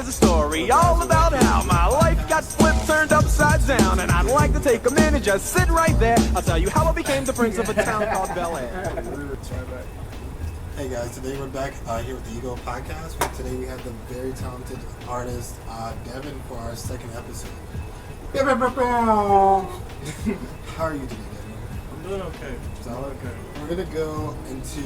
here's a story all about how my life got flipped, turned upside down. And I'd like to take a minute, just sit right there. I'll tell you how I became the prince of a town called Bel Air. Hey guys, today we're back here with the E.G.O podcast. Today we have the very talented artist Devin for our second episode. How are you today, Devin? I'm doing okay. Solid? Okay. We're gonna go into.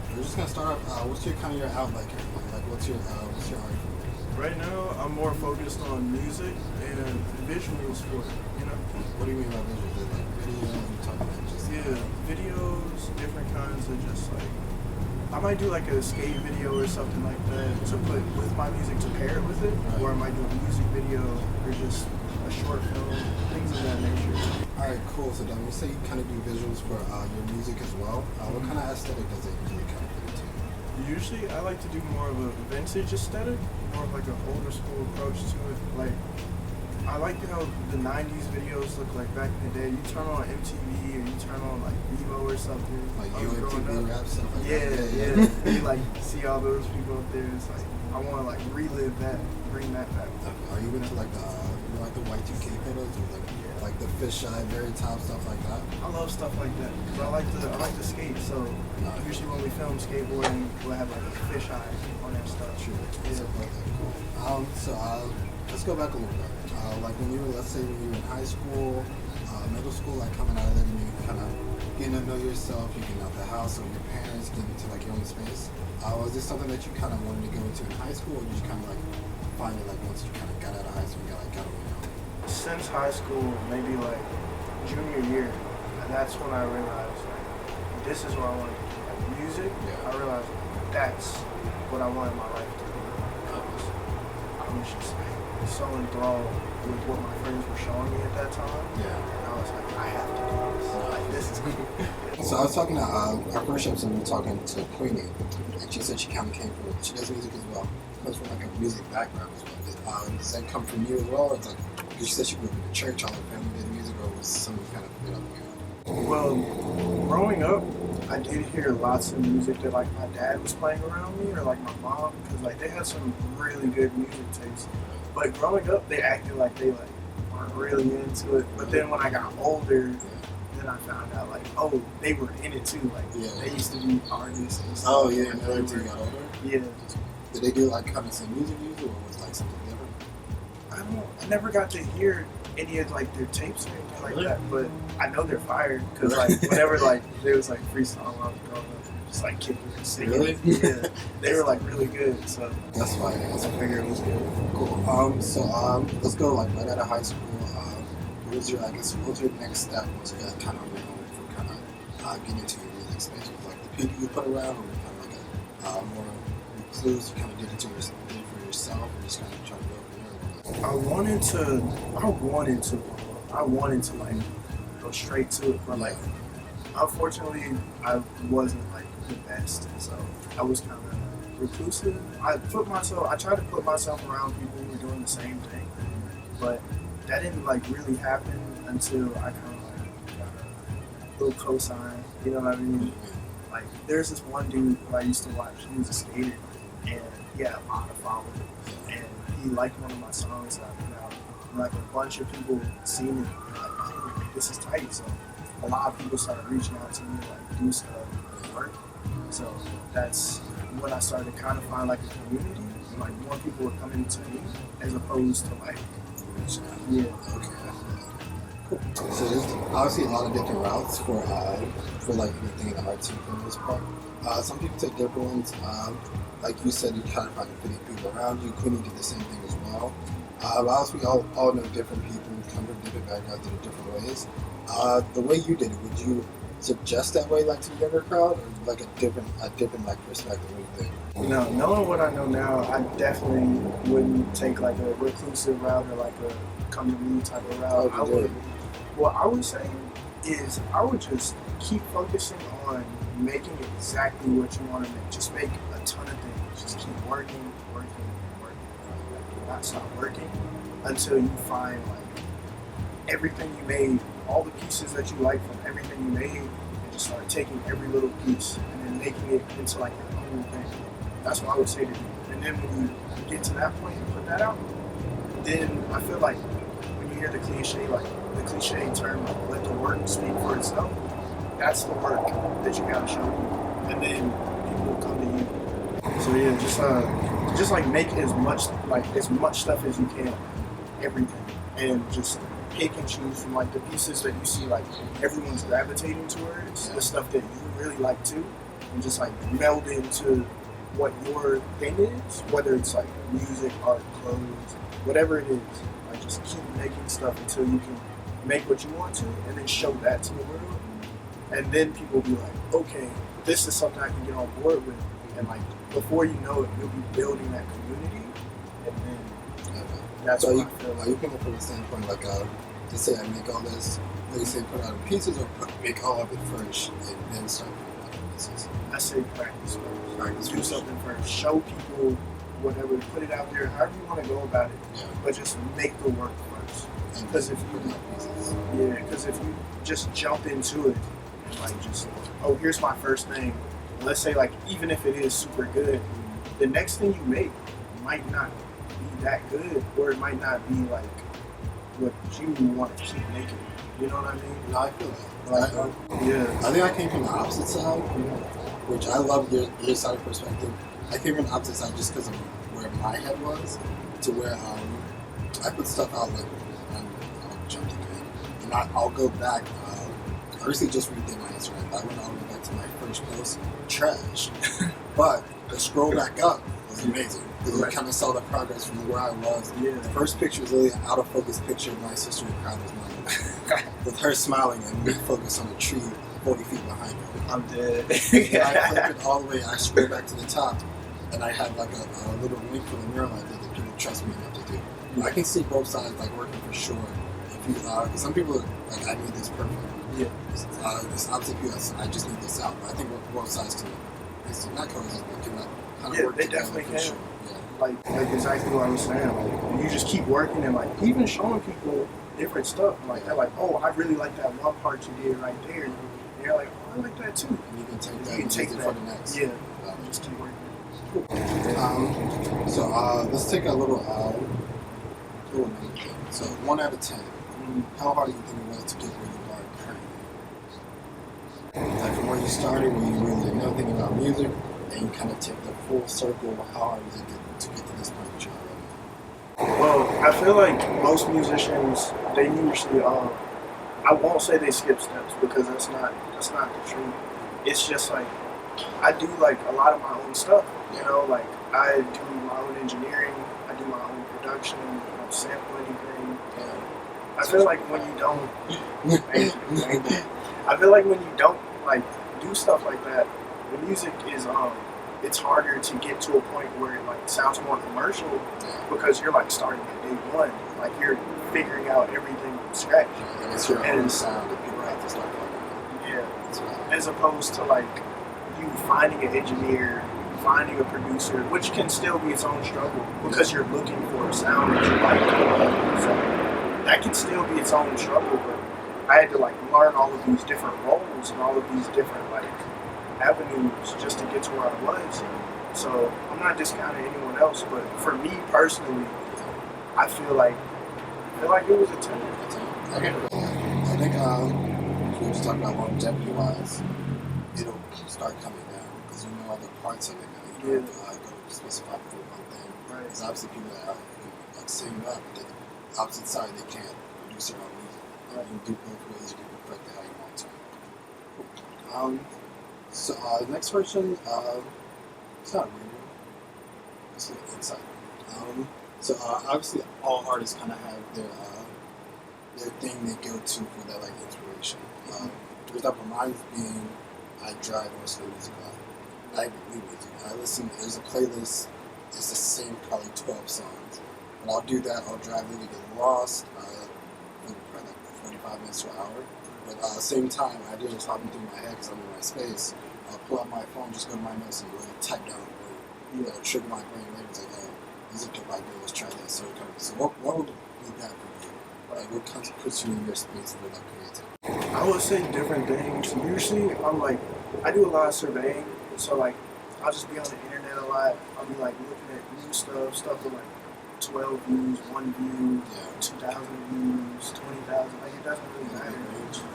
We're just gonna start off. What's your outlet here? Like, what's your art? Right now, I'm more focused on music and visuals for it. You know. What do you mean by visuals? Is it like video? You talking about just? Yeah, videos, different kinds of just like. I might do like a skate video or something like that to put with my music to pair it with it, right. Or I might do a music video or just a short film, things of that nature. All right, cool. So then you say you kind of do visuals for your music as well. What kind of aesthetic does it usually kind of fit into? Usually, I like to do more of a vintage aesthetic, more of like an older school approach to it. Like, I like how the 90s videos look like back in the day. You turn on MTV or you turn on like ViewsByMarus or something. Like MTV rap stuff like yeah, that. Yeah. You like see all those people up there. It's like, I want to like relive that, bring that back. Are you into like the Y2K photos or like the fisheye, very top stuff like that? I love stuff like that because I like to skate. So usually when we film skateboarding, we'll have like a fisheye on that stuff. True. Yeah. Cool. Let's go back a little bit. Like when you were, let's say when you were in high school, middle school, like coming out of there, and you kind of getting to know yourself, you getting out the house, or your parents getting into like your own space. Was this something that you kind of wanted to go into in high school, or did you kind of like find it like once you kind of got out of high school and got on your own? Since high school, maybe like junior year, and that's when I realized like this is what I want to do. Like music, I realized that's what I wanted my life to be. I was just like so enthralled with what my friends were showing me at that time. Yeah. And I was like, I have to do this. Like this is cool. So I was talking to our first episode, we were talking to Queenie, and she said she kind of came from, she does music as well, comes from like a music background as well. Does that come from you as well? Or it's like, because she said she grew up in the church, all her family did music, or was something kind of fit up there? Well, growing up, I did hear lots of music that like my dad was playing around me, or like my mom, because like they had some really good music tastes. But growing up, they acted like they like weren't really into it. But then when I got older, then I found out like, oh, they were in it too. Like they used to be artists and stuff. Oh yeah, until you got older. Yeah. Did they do like kind of some music, or was it like something different? I never got to hear any of like their tapes or anything like that. But I know they're fired because like whenever like there was like freestyle when I was growing up. Just like kicking and singing. Really? Yeah. They were like really good, so that's fine. I figured it was good. Cool. Let's go like right out of high school. What was your next step to kind of for kind of getting into your music space? Was like the people you put around, or kind of like a more recluse? You kind of did it for yourself, and just kind of try to go from there. I wanted to like go straight to it, but like unfortunately I wasn't like the best, so I was kind of reclusive. I tried to put myself around people who were doing the same thing, but that didn't like really happen until I kind of like got a little cosign, you know what I mean? Like there's this one dude who I used to watch, he was a skater, and he had a lot of followers, and he liked one of my songs that I put out, and like a bunch of people seen it, and like, hey, this is tight, so a lot of people started reaching out to me to like do stuff and work. So that's when I started to kind of find like a community, and like more people were coming to me as opposed to like, okay. Cool. So there's obviously a lot of different routes for like anything in the art scene for the most part. Some people take different ones. Like you said, you kind of find fitting people around you. Queenie did the same thing as well. Obviously, we all know different people, come from different backgrounds, in different ways. The way you did it, would you suggest that way, like to the younger crowd, or like a different like perspective? What do you think? You know, knowing what I know now, I definitely wouldn't take like a reclusive route or like a come to me type of route. What I would say is I would just keep focusing on making exactly what you want to make. Just make a ton of things. Just keep working. Do not stop working until you find like everything you made, all the pieces that you like from everything you made, and just start taking every little piece and then making it into like your own thing. That's what I would say to you. And then when you get to that point and put that out, then I feel like when you hear the cliche, like the cliche term, like let the work speak for itself, that's the work that you gotta show people. And then people will come to you. So yeah, just like make as much stuff as you can, everything. And just pick and choose from like the pieces that you see like everyone's gravitating towards, the stuff that you really like too, and just like meld into what your thing is, whether it's like music, art, clothes, whatever it is. Like just keep making stuff until you can make what you want to, and then show that to the world. And then people will be like, okay, this is something I can get on board with. And like before you know it, you'll be building that community, and then that's so what I feel like. Are you coming from the standpoint like, to say I make all this, like you say, put out in pieces, or make all of it first and then start putting out in pieces? I say practice first. Practice Do first. something first. Show people whatever. Put it out there. However you want to go about it. Yeah. But just make the work first. And Because if put you, out pieces. because if you just jump into it and like just, oh, here's my first thing. Let's say like even if it is super good, the next thing you make might not be that good, or it might not be like what you want to keep making. You know what I mean? No, I feel that. Like, yeah. I think I came from the opposite side, which I love your side perspective. I came from the opposite side just because of where my head was, to where I put stuff out like I'll jump the gun, and I'll go back. I recently just redid my Instagram, but I went all the way back to my first post, trash. But the scroll back up was amazing because I kind of saw the progress from where I was. Yeah. The first picture was really an out of focus picture of my sister in Crowder's mom, with her smiling and me focused on a tree 40 feet behind her. I'm dead. And I clicked it all the way. I scrolled back to the top, and I had like a little link for the mural I did that people trust me enough to do. I can see both sides like working for sure. If you, because some people are like, I need this perfect. Yeah. This opposite view, I just need this out. But I think both sides can, it's not coexist, but can kind of Yeah, work they together definitely for can. sure. Yeah. Like exactly what I was saying. Like you just keep working and like even showing people different stuff. Like they're like, oh, I really like that one part you did right there. And you're like, oh, I like that too. And you can take that You can take it that for the next. Yeah. Just keep working. So let's take a little thing. So 1 out of 10. How hard do you think it was to get where you are currently? Like from where you started, where you really didn't know anything about music, and you kind of take the full circle. How hard is it to get to this point that you're at? Well, I feel like most musicians, they usually I won't say they skip steps because that's not the truth. It's just like I do like a lot of my own stuff. You know, like I do my own engineering, I do my own production, I don't sample anything. I feel like when you don't, I feel like when you don't like do stuff like that, the music is it's harder to get to a point where it like sounds more commercial because you're like starting at day one, like you're figuring out everything from scratch. And it's your own sound that people have to start talking Yeah, about. as opposed to like you finding an engineer, finding a producer, which can still be its own struggle because you're looking for a sound that you like. So that can still be its own struggle, but I had to like learn all of these different roles and all of these different like avenues just to get to where I was. So I'm not discounting anyone else, but for me personally, I feel like it was a 10. I think if we were just talking about longevity wise, it'll start coming down because you know other parts of it now. You don't have to go specify for one thing. Right. Because obviously people that are like sing up, but the opposite side they can't produce their own music. Right. You can do both ways. You can perfect it how you want to. So the next question, it's not real. It's an insight. So obviously all artists kind of have their thing they go to for that like inspiration. For example, mine being I drive and listen to music a lot. I agree with you. I listen. There's a playlist. It's the same probably 12 songs. But I'll do that. I'll drive really get lost. Probably like 45 minutes to an hour. But at the same time, I do just hopping through my head because I'm in my space. I'll pull out my phone, just go to my notes and really type down a word. You know, trigger my brain later. It's like, oh, this is a good idea. Let's try that. So what would be that for you? Like, what puts you in your space for that creativity? I would say different things. Usually, I do a lot of surveying, so like I'll just be on the internet a lot. I'll be like looking at new stuff with like 12 views, 1 view, 2,000 views, 20,000. Like it doesn't really matter.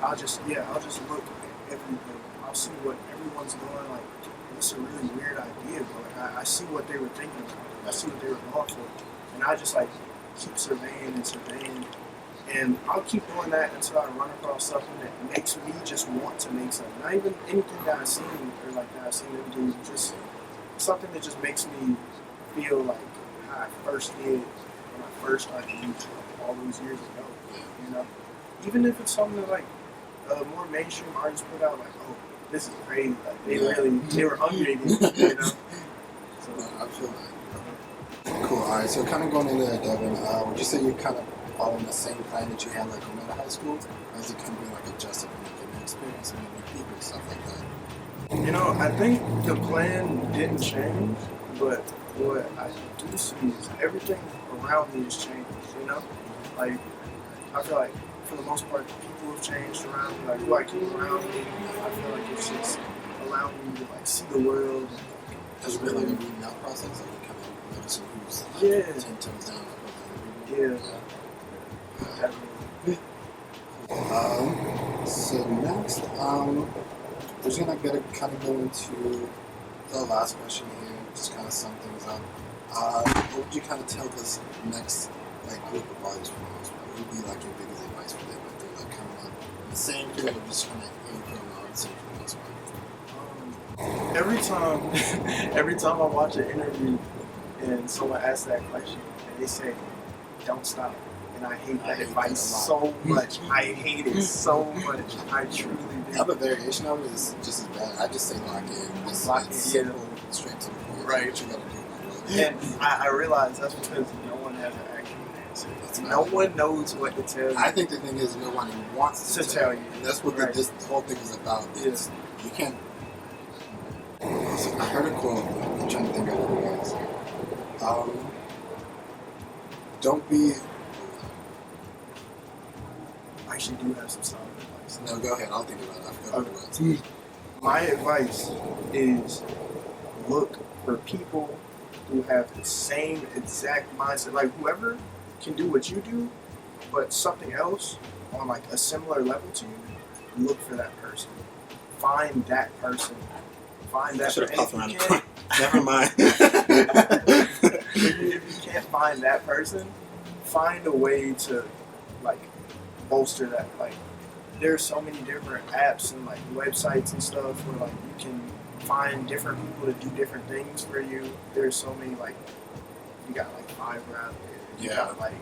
I'll just look at everything. I'll see what everyone's doing. Like it's a really weird idea, but like, I see what they were thinking about. I see what they were going for, and I just like keep surveying and surveying. And I'll keep doing that until I run across something that makes me just want to make something. Not even anything that I've seen or like that I've seen them do, just something that just makes me feel like how I first did when I first started YouTube all those years ago. You know, even if it's something that like more mainstream artists put out, like, oh, this is crazy. Like they were underrated, you know. So I feel like cool. All right, so kind of going into that, Devin, would you say you're kind of following the same plan that you had like going to high school, or is it kind of being like adjusted for like a new experience, meeting new people, stuff like that? You know, I think the plan didn't change, but what I do see is everything around me has changed. You know, like I feel like for the most part, people have changed around me. Like who I keep around me, I feel like it's just allowing me to like see the world. Has it been like a weeding out process? Like you kind of noticing who's like 10 toes down? So next, we're just gonna kind of go into the last question here, just kind of sum things up. What would you kind of tell this next like group of artists for the most part? What would be like your biggest advice for them if they're like kind of like the same field of just trying to improve on art scene for the most part? Every time I watch an interview and someone asks that question and they say, "Don't stop." And I hate that advice so much. I hate it so much. I truly do. The other variation of it is just as bad. I just say lock in. It's simple, straight to the point. Right. What you gotta do. And I realize that's because no one has an actual answer. No one knows what to tell you. I think the thing is no one wants to tell you. And that's what this whole thing is about. Is you can't. So I heard a quote. I'm trying to think of what it was. Don't be. I actually do have some solid advice. No, go ahead. I'll think about it. I forgot what it was. My advice is look for people who have the same exact mindset. Like whoever can do what you do, but something else on like a similar level to you, look for that person. Find that person. Find that person. Never mind. If you can't find that person, find a way to like bolster that. Like there's so many different apps and like websites and stuff where like you can find different people to do different things for you. There's so many, like you got like Fiverr out there. You got like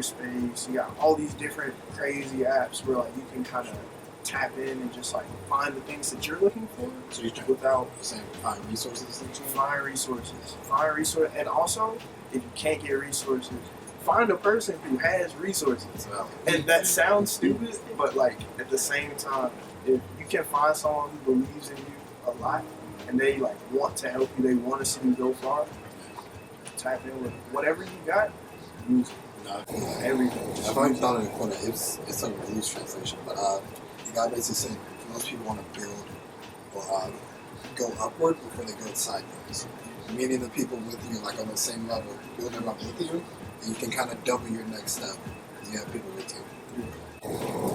Space. You got all these different crazy apps where like you can kind of tap in and just like find the things that you're looking for. So you're trying without saying find resources essentially? Find resources. And also, if you can't get resources, find a person who has resources. And that sounds stupid, but like at the same time, if you can find someone who believes in you a lot and they like want to help you, they want to see you go far, tap in with whatever you got, use it. No, I feel like Everything. I've already thought of it before. It's a loose translation, but the guy basically said most people want to build or go upward before they go sideways. Meaning the people with you, like on the same level, build them up with you, and you can kind of double your next step because you have people with you.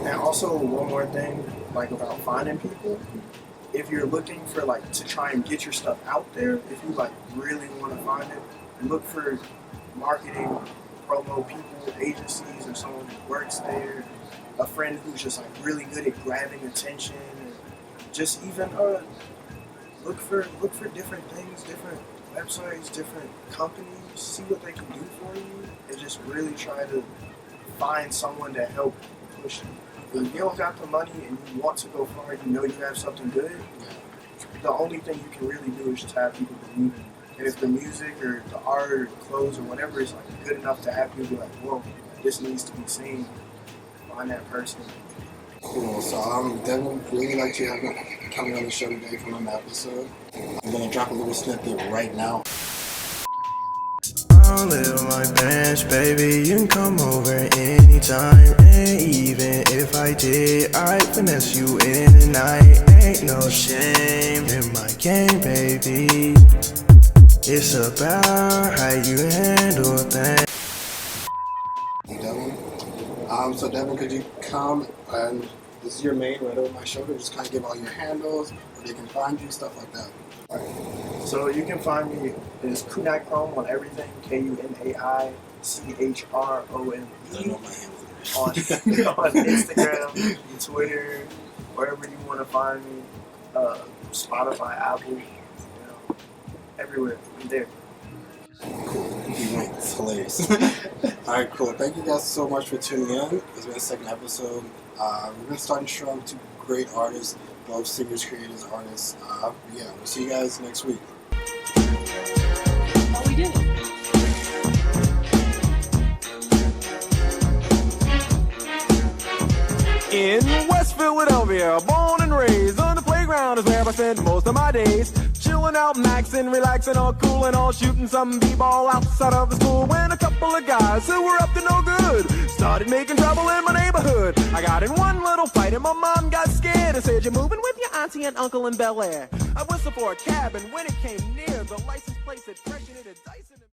And also one more thing, like about finding people. If you're looking for like to try and get your stuff out there, if you like really want to find it, look for marketing, promo people, agencies, or someone who works there, a friend who's just like really good at grabbing attention, and just even look for different things, different websites, different companies, see what they can do for you, and just really try to find someone to help push you. If you don't got the money and you want to go far, you know you have something good, the only thing you can really do is just have people believe in you. And if the music or the art or the clothes or whatever is like good enough to have people be like, whoa, this needs to be seen, find that person. Cool. So Devin, really like you having coming on the show today from an episode. I'm gonna drop a little snippet right now. I'll live on my bench, baby. You can come over anytime. And even if I did, I'd finesse you in the night. ain't no shame in my game, baby. It's about how you handle things. Devin. So Devin, could you come and this is your main right over my shoulder? Just kind of give all your handles, where they can find you, stuff like that. So you can find me as Kunaichrome on everything, Kunaichrome, I know my handles. on Instagram, Twitter, wherever you want to find me, Spotify, Apple, you know, everywhere. I'm there. Cool. He went. It's hilarious. Alright, cool. Thank you guys so much for tuning in. It's been the second episode. We're going to start strong with two great artists, both singers, creators, artists. Yeah, we'll see you guys next week. How we doing? In West Philadelphia, born and raised, on the playground is where I spend most of my days. Chilling out, maxing, relaxing, all cool and all, shooting some b-ball outside of the school. When a couple of guys who were up to no good started making trouble in my neighborhood. I got in one little fight and my mom got scared and said, "You're moving with your auntie and uncle in Bel Air." I whistled for a cab and when it came near, the license plate said fresh and it had dice in it.